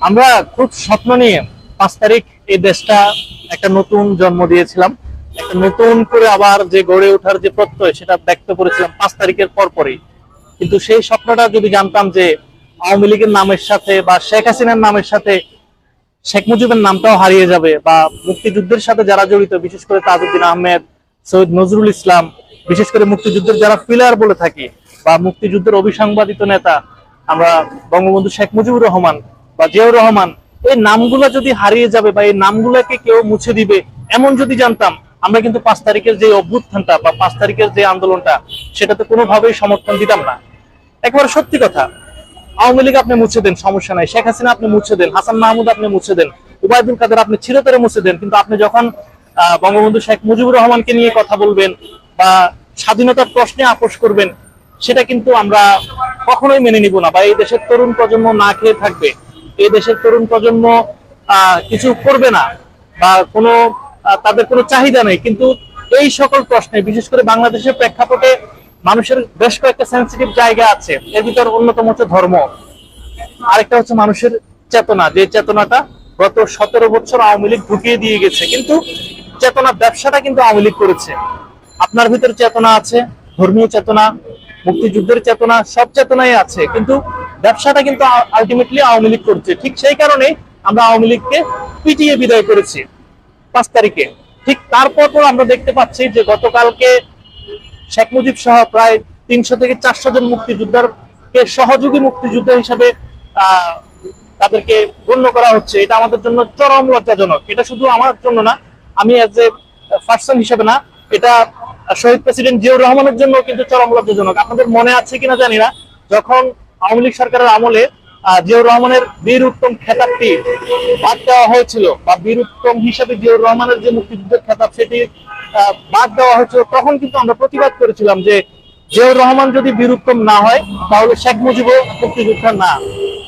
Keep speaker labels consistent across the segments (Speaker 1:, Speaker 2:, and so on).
Speaker 1: আমরা খুব স্বপ্ন নিয়ে 5 তারিখ এই দেশটা একটা নতুন জন্ম দিয়েছিলাম, একটা নতুন করে আবার যে গড়ে ওঠার যে প্রত্যয় সেটা ব্যক্ত করেছিলাম 5 তারিখের পরপরই। কিন্তু সেই স্বপ্নটা যদি জানতাম যে আওয়ামী লীগের নামের সাথে বা শেখ হাসিনার নামের সাথে শেখ মুজিবের নামটাও হারিয়ে যাবে, বা মুক্তিযুদ্ধের সাথে যারা জড়িত বিশেষ করে তাজউদ্দিন আহমেদ, সৈয়দ নজরুল ইসলাম, বিশেষ করে মুক্তিযুদ্ধের যারা পিলার বলে থাকি বা মুক্তিযুদ্ধের অবিসংবাদিত নেতা আমরা বঙ্গবন্ধু শেখ মুজিবুর রহমান বা জিয়াউর রহমান, এই নামগুলো যদি হারিয়ে যাবে বা এই নামগুলোকে কেউ মুছে দিবে এমন যদি জানতাম, আমরা কিন্তু 5 তারিখের যে অভ্যুত্থানটা বা 5 তারিখের যে আন্দোলনটা সেটাতে কোনোভাবেই সমর্থন দিতাম না। একেবারে সত্যি কথা, আওয়ামী লীগ আপনি মুছে দেন, সমস্যা নাই, শেখ হাসিনা আপনি মুছে দেন, হাসান মাহমুদ আপনি মুছে দেন, উবায়দুল কাদের আপনি চিরতরে মুছে দেন, কিন্তু আপনি যখন বঙ্গবন্ধু শেখ মুজিবুর রহমানকে নিয়ে কথা বলবেন বা স্বাধীনতার প্রশ্নে আপোষ করবেন, সেটা কিন্তু আমরা কখনোই মেনে নিব না। বা এই দেশের তরুণ প্রজন্ম না খেয়ে থাকবে, এই দেশের তরুণ প্রজন্ম কিছু করবে না বা কোনো তাদের কোনো চাহিদা নেই, কিন্তু এই সকল প্রশ্নে বিশেষ করে বাংলাদেশের প্রেক্ষাপটে মানুষের বেশ কয়েকটা সেন্সিটিভ জায়গা আছে। এর ভিতর অন্যতম হচ্ছে ধর্ম, আরেকটা হচ্ছে মানুষের চেতনা, যে চেতনাটা গত 17 বছর আওয়ামী লীগ ঢুকিয়ে দিয়ে গেছে, কিন্তু চেতনা ব্যবসাটা কিন্তু আওয়ামী লীগ করেছে। আপনার ভিতরে চেতনা আছে, ধর্মীয় চেতনা, মুক্তিযুদ্ধের চেতনা, সব চেতনাই আছে, কিন্তু ব্যবসাটা কিন্তু আলটিমেটলি আওয়ামী লীগ করছে। ঠিক সেই কারণে আমরা আওয়ামী লীগকে পিটিয়ে বিদায় করেছি 5 তারিখে। ঠিক তারপর আমরা দেখতে পাচ্ছি যে গতকালকে শেখ মুজিব সহ প্রায় 300 থেকে 400 জন মুক্তিযোদ্ধারকে সহযোগী মুক্তিযোদ্ধা হিসাবে তাদেরকে গণ্য করা হচ্ছে। এটা আমাদের জন্য চরম লজ্জাজনক। এটা শুধু আমার জন্য না, আমি এজ এ পার্সন হিসেবে না, এটা শহীদ প্রেসিডেন্ট জিয়াউর রহমানের জন্য কিন্তু চরম লজ্জাজনক। আপনাদের মনে আছে কিনা জানি না, যখন আওয়ামী লীগ সরকারের আমলে জিয়াউর রহমানের বীর উত্তম খেতাবটি বাদ দেওয়া হয়েছিল, বা বীর উত্তম হিসেবে জিয়াউর রহমানের যে মুক্তিযুদ্ধের খেতাব সেটি বাদ দেওয়া হয়েছিল, তখন কিন্তু আমরা প্রতিবাদ করেছিলাম যে জিয়াউর রহমান যদি বীর উত্তম না হয় তাহলে শেখ মুজিবও মুক্তিযোদ্ধা না,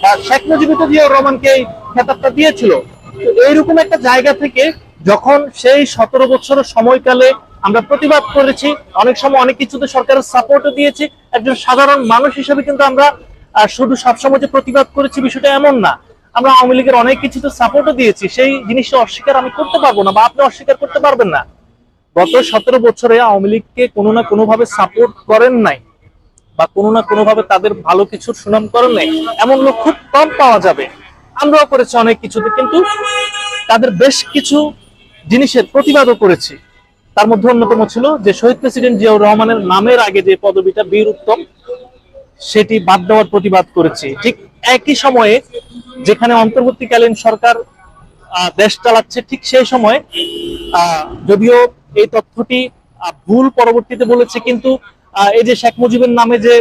Speaker 1: বা শেখ মুজিবই তো জিয়াউর রহমানকে এই খেতাবটা দিয়েছিল। তো এইরকম একটা জায়গা থেকে যখন সেই 17 বছরের সময়কালে আমরা প্রতিবাদ করেছি, অনেক সময় অনেক কিছুতে সরকারের সাপোর্টও দিয়েছি, একজন সাধারণ মানুষ হিসেবে কিন্তু আমরা শুধু সবসময় যে প্রতিবাদ করেছি বিষয়টা এমন না, আমরা আওয়ামী লীগের অনেক কিছুতে সাপোর্টও দিয়েছি। সেই জিনিসটা অস্বীকার আমি করতে পারবো না, বা আপনি অস্বীকার করতে পারবেন না। গত 17 বছরে আওয়ামী লীগকে কোনো না কোনো ভাবে সাপোর্ট করেন নাই, বা কোনো না কোনো ভাবে তাদের ভালো কিছুর সুনাম করেন নাই এমন লোক খুব কম পাওয়া যাবে। আমরাও করেছি অনেক কিছুতে, কিন্তু তাদের বেশ কিছু জিনিসের প্রতিবাদও করেছি। তার মধ্যে অন্যতম ছিল যে শহীদ প্রেসিডেন্ট জিয়াউর রহমানের নামের আগে যে পদবিটা বীর উত্তম, সেটি বাদ দেওয়ার প্রতিবাদ করেছি। ঠিক একই সময়ে যেখানে অন্তর্বর্তীকালীন সরকার দেশ চালাচ্ছে, ঠিক সেই সময় যদিও এই তথ্যটি ভুল পরবর্তীতে বলেছে, কিন্তু এই যে শেখ মুজিবের নামে যে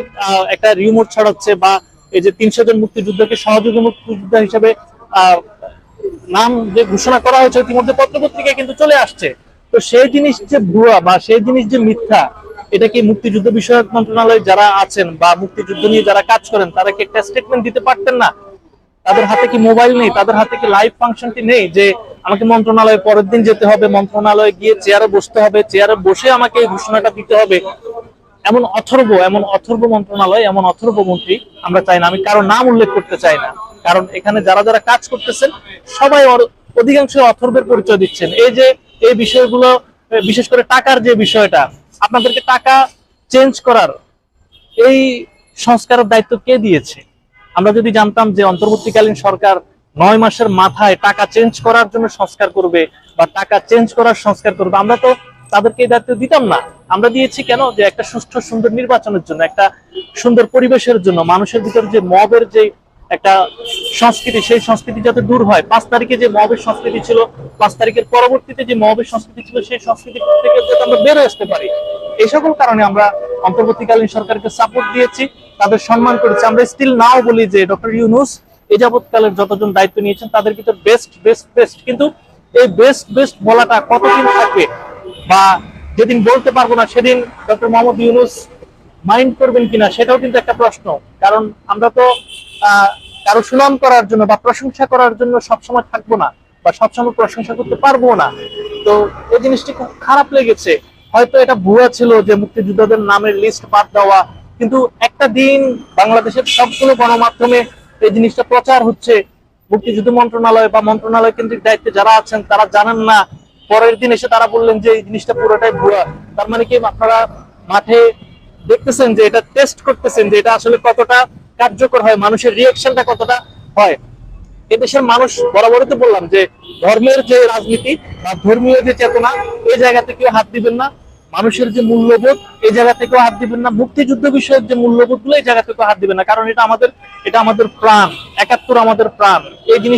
Speaker 1: একটা রিউমার ছড়াচ্ছে, বা এই যে 300 জন মুক্তিযোদ্ধাকে সহযোগী মুক্তিযোদ্ধা হিসেবে নাম যে ঘোষণা করা হয়েছে ইতিমধ্যে পত্রপত্রিকায় কিন্তু চলে আসছে, তো সেই জিনিস যে ভুয়া বা সেই জিনিস যে মিথ্যা, এটা কি মুক্তিযুদ্ধ বিষয়ক মন্ত্রণালয়ে যারা আছেন বা মুক্তিযুদ্ধ নিয়ে যারা কাজ করেন তারা কি একটা স্টেটমেন্ট দিতে পারতেন না? তাদের হাতে কি মোবাইল নেই? তাদের হাতে কি লাইভ ফাংশনটি নেই যে আমাকে মন্ত্রণালয়ে পরের দিন যেতে হবে, মন্ত্রণালয়ে গিয়ে চেয়ারে বসতে হবে, চেয়ারে বসে আমাকে এই ঘোষণাটা দিতে হবে? এমন অথর্ব মন্ত্রণালয়, এমন অথর্ব মন্ত্রী আমরা চাই না। আমি কারো নাম উল্লেখ করতে চাই না, কারণ এখানে যারা যারা কাজ করতেছেন সবাই অধিকাংশ অথর্বের পরিচয় দিচ্ছেন। এই যে এই বিষয়গুলো, বিশেষ করে টাকার যে বিষয়টা, আপনাদেরকে টাকা চেঞ্জ করার এই সংস্কারের দায়িত্ব কে দিয়েছে? আমরা যদি জানতাম যে অন্তর্বর্তীকালীন সরকার 9 মাসের মাথায় টাকা চেঞ্জ করার জন্য সংস্কার করবে বা টাকা চেঞ্জ করার সংস্কার করবে, আমরা তো তাদেরকে এই দায়িত্ব দিতাম না। আমরা দিয়েছি কেন? যে একটা সুষ্ঠু সুন্দর নির্বাচনের জন্য, একটা সুন্দর পরিবেশের জন্য, মানুষের ভিতরে যে মবের যে একটা সংস্কৃতি, সেই সংস্কৃতি যাতে দূর হয়। 5 তারিখে যে মবের সংস্কৃতি ছিল, 5 তারিখের পরবর্তীতে যে মবের সংস্কৃতি ছিল, সেই সংস্কৃতি থেকে যাতে আমরা বেরো আসতে পারি, এই সকল কারণে আমরা অন্তর্বর্তীকালীন সরকারকে সাপোর্ট দিয়েছি, তাদের সম্মান করেছি। আমরা স্টিল নাও বলি যে ডক্টর ইউনূস এই যাবৎকালের যতজন দায়িত্ব নিয়েছেন তাদের ভিতর বেস্ট বেস্ট বেস্ট, কিন্তু এই বেস্ট বেস্ট বলাটা কতদিন থাকবে, বা যেদিন বলতে পারবো না সেদিন ডক্টর মোহাম্মদ ইউনূস মাইন্ড করবেন কিনা, সেটাও কিন্তু একটা প্রশ্ন। কারণ আমরা তো কারো সুনাম করার জন্য বা প্রশংসা করার জন্য সবসময় থাকবো না, বা সবসময় প্রশংসা করতে পারবো না। তো এই জিনিসটি খুব খারাপ লেগেছে। হয়তো এটা ভুয়া ছিল যে মুক্তিযোদ্ধাদের নামের লিস্ট বাদ দেওয়া, কিন্তু একটা দিন বাংলাদেশের সবগুলো গণমাধ্যমে এই জিনিসটা প্রচার হচ্ছে মুক্তিযুদ্ধ মন্ত্রণালয় বা মন্ত্রণালয় কেন্দ্রিক দায়িত্বে যারা আছেন তারা জানেন না, পরের দিন এসে তারা বললেন যে এই জিনিসটা পুরোটাই ভুয়া। তার মানে কি আপনারা মাঠে দেখতেছেন যে এটা টেস্ট করতেছেন যে এটা আসলে কতটা কার্যকর হয়, মানুষের রিয়েকশনটা কতটা হয়। এদেশের মানুষ বরাবরই তো বললাম যে ধর্মের যে রাজনীতি বা ধর্মীয় যে চেতনা এই জায়গা থেকেও হাত দিবেন না, মানুষের যে মূল্যবোধ এই জায়গা থেকেও হাত দিবেন না, মুক্তিযুদ্ধ বিষয়ক যে মূল্যবোধ গুলো এই জায়গা থেকেও হাত দিবেন না, কারণ এটা আমাদের প্রাণ, একাত্তর আমাদের প্রাণ। এই জিনিস